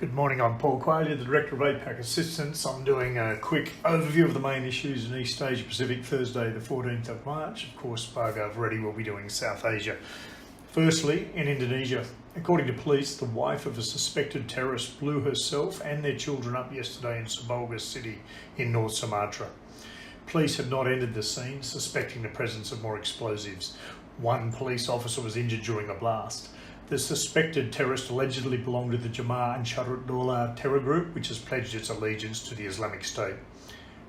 Good morning, I'm Paul Quayle, the Director of APAC Assistance. I'm doing a quick overview of the main issues in East Asia Pacific, Thursday the 14th of March. Of course, Spargo Reddy will be doing South Asia. Firstly, in Indonesia, according to police, the wife of a suspected terrorist blew herself and their children up yesterday in Sabolga city in North Sumatra. Police have not entered the scene, suspecting the presence of more explosives. One police officer was injured during the blast. The suspected terrorist allegedly belonged to the Jemaah Ansharut Daulah terror group, which has pledged its allegiance to the Islamic State.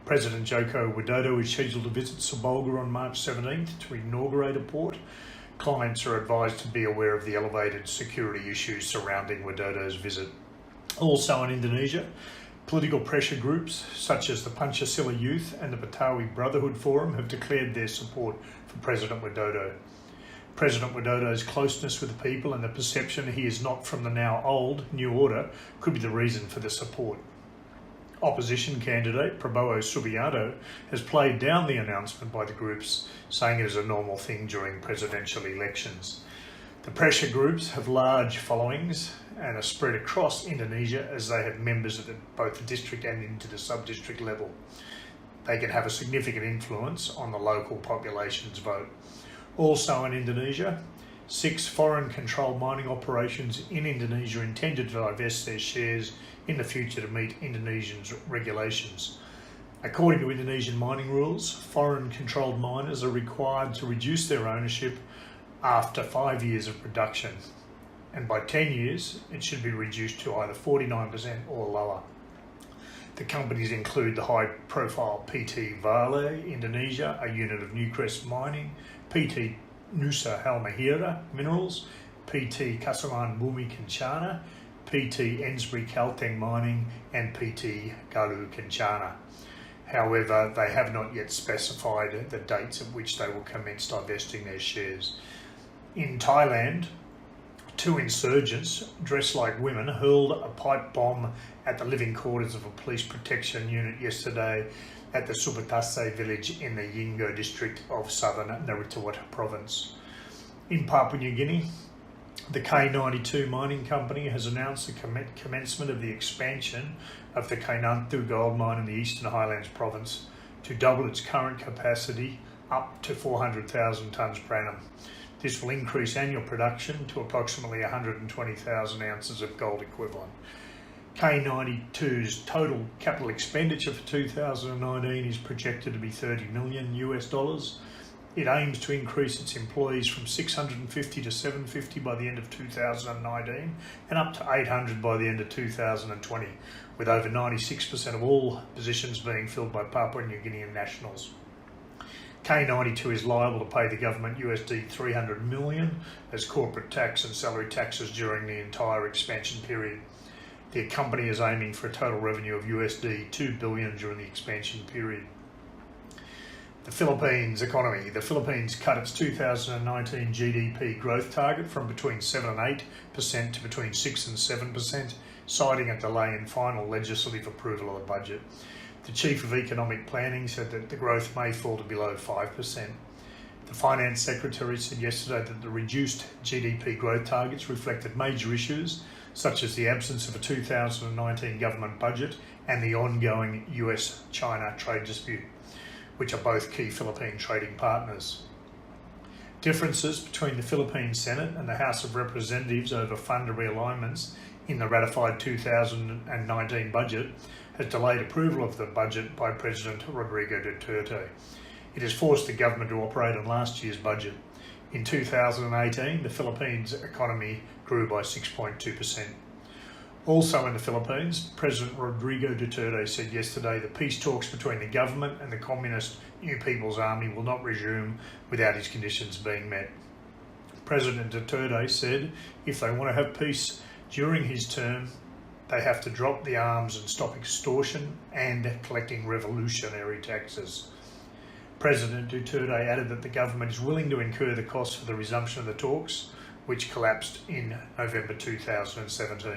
President Joko Widodo is scheduled to visit Sabolga on March 17th to inaugurate a port. Clients are advised to be aware of the elevated security issues surrounding Widodo's visit. Also in Indonesia, political pressure groups such as the Pancasila Youth and the Betawi Brotherhood Forum have declared their support for President Widodo. President Widodo's closeness with the people and the perception he is not from the now old New Order could be the reason for the support. Opposition candidate Prabowo Subianto has played down the announcement by the groups, saying it is a normal thing during presidential elections. The pressure groups have large followings and are spread across Indonesia as they have members at both the district and into the sub-district level. They can have a significant influence on the local population's vote. Also in Indonesia, 6 foreign-controlled mining operations in Indonesia intended to divest their shares in the future to meet Indonesians' regulations. According to Indonesian mining rules, foreign-controlled miners are required to reduce their ownership after 5 years of production, and by 10 years it should be reduced to either 49% or lower. The companies include the high-profile PT Vale Indonesia, a unit of Newcrest Mining, PT Nusa Halmahera Minerals, PT Kasaman Bumi Kencana, PT Ensbury Kalteng Mining, and PT Galuh Kencana. However, they have not yet specified the dates at which they will commence divesting their shares. In Thailand, 2 insurgents dressed like women hurled a pipe bomb at the living quarters of a police protection unit yesterday at the Subatase village in the Yinggo district of southern Naritawut province. In Papua New Guinea, the K92 mining company has announced the commencement of the expansion of the Kainantu gold mine in the Eastern Highlands province to double its current capacity up to 400,000 tonnes per annum. This will increase annual production to approximately 120,000 ounces of gold equivalent. K92's total capital expenditure for 2019 is projected to be $30 million. It aims to increase its employees from 650 to 750 by the end of 2019 and up to 800 by the end of 2020, with over 96% of all positions being filled by Papua New Guinean nationals. K92 is liable to pay the government USD $300 million as corporate tax and salary taxes during the entire expansion period. The company is aiming for a total revenue of USD $2 billion during the expansion period. The Philippines economy. The Philippines cut its 2019 GDP growth target from between 7 and 8% to between 6 and 7%, citing a delay in final legislative approval of the budget. The Chief of Economic Planning said that the growth may fall to below 5%. The Finance Secretary said yesterday that the reduced GDP growth targets reflected major issues such as the absence of a 2019 government budget and the ongoing US-China trade dispute, which are both key Philippine trading partners. Differences between the Philippine Senate and the House of Representatives over fund realignments in the ratified 2019 budget has delayed approval of the budget by President Rodrigo Duterte. It has forced the government to operate on last year's budget. In 2018, the Philippines economy grew by 6.2%. Also in the Philippines, President Rodrigo Duterte said yesterday that peace talks between the government and the Communist New People's Army will not resume without his conditions being met. President Duterte said if they want to have peace during his term, they have to drop the arms and stop extortion and collecting revolutionary taxes. President Duterte added that the government is willing to incur the costs for the resumption of the talks, which collapsed in November 2017.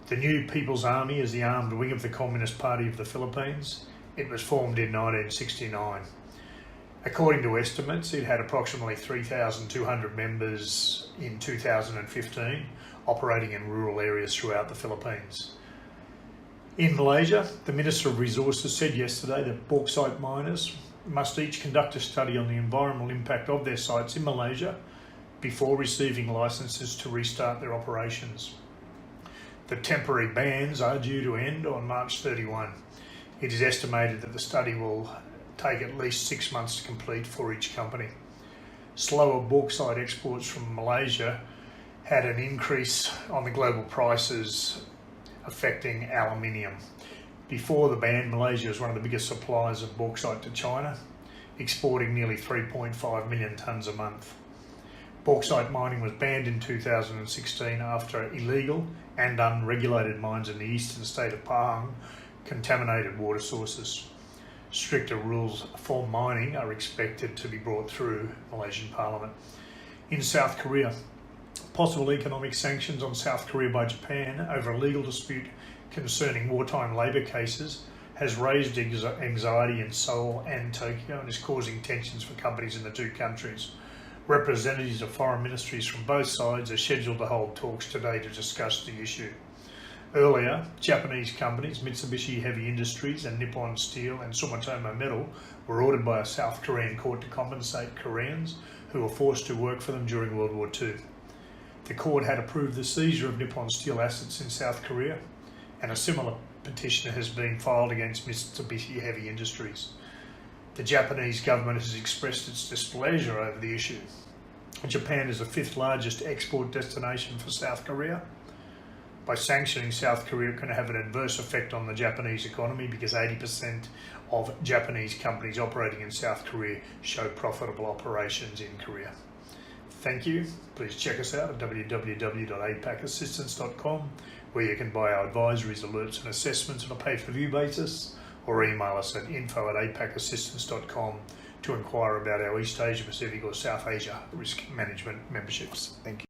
The New People's Army is the armed wing of the Communist Party of the Philippines. It was formed in 1969. According to estimates, it had approximately 3,200 members in 2015, operating in rural areas throughout the Philippines. In Malaysia, the Minister of Resources said yesterday that bauxite miners must each conduct a study on the environmental impact of their sites in Malaysia before receiving licences to restart their operations. The temporary bans are due to end on March 31. It is estimated that the study will take at least 6 months to complete for each company. Slower bauxite exports from Malaysia had an increase on the global prices affecting aluminium. Before the ban, Malaysia was one of the biggest suppliers of bauxite to China, exporting nearly 3.5 million tonnes a month. Bauxite mining was banned in 2016 after illegal and unregulated mines in the eastern state of Pahang contaminated water sources. Stricter rules for mining are expected to be brought through Malaysian Parliament. In South Korea, possible economic sanctions on South Korea by Japan over a legal dispute concerning wartime labour cases has raised anxiety in Seoul and Tokyo and is causing tensions for companies in the two countries. Representatives of foreign ministries from both sides are scheduled to hold talks today to discuss the issue. Earlier, Japanese companies Mitsubishi Heavy Industries and Nippon Steel and Sumitomo Metal were ordered by a South Korean court to compensate Koreans who were forced to work for them during World War II. The court had approved the seizure of Nippon Steel assets in South Korea, and a similar petition has been filed against Mitsubishi Heavy Industries. The Japanese government has expressed its displeasure over the issue. Japan is the 5th largest export destination for South Korea. By sanctioning South Korea, it can have an adverse effect on the Japanese economy because 80% of Japanese companies operating in South Korea show profitable operations in Korea. Thank you. Please check us out at www.apacassistance.com, where you can buy our advisories, alerts and assessments on a pay-per-view basis, or email us at info@apacassistance.com to inquire about our East Asia Pacific or South Asia risk management memberships. Thank you.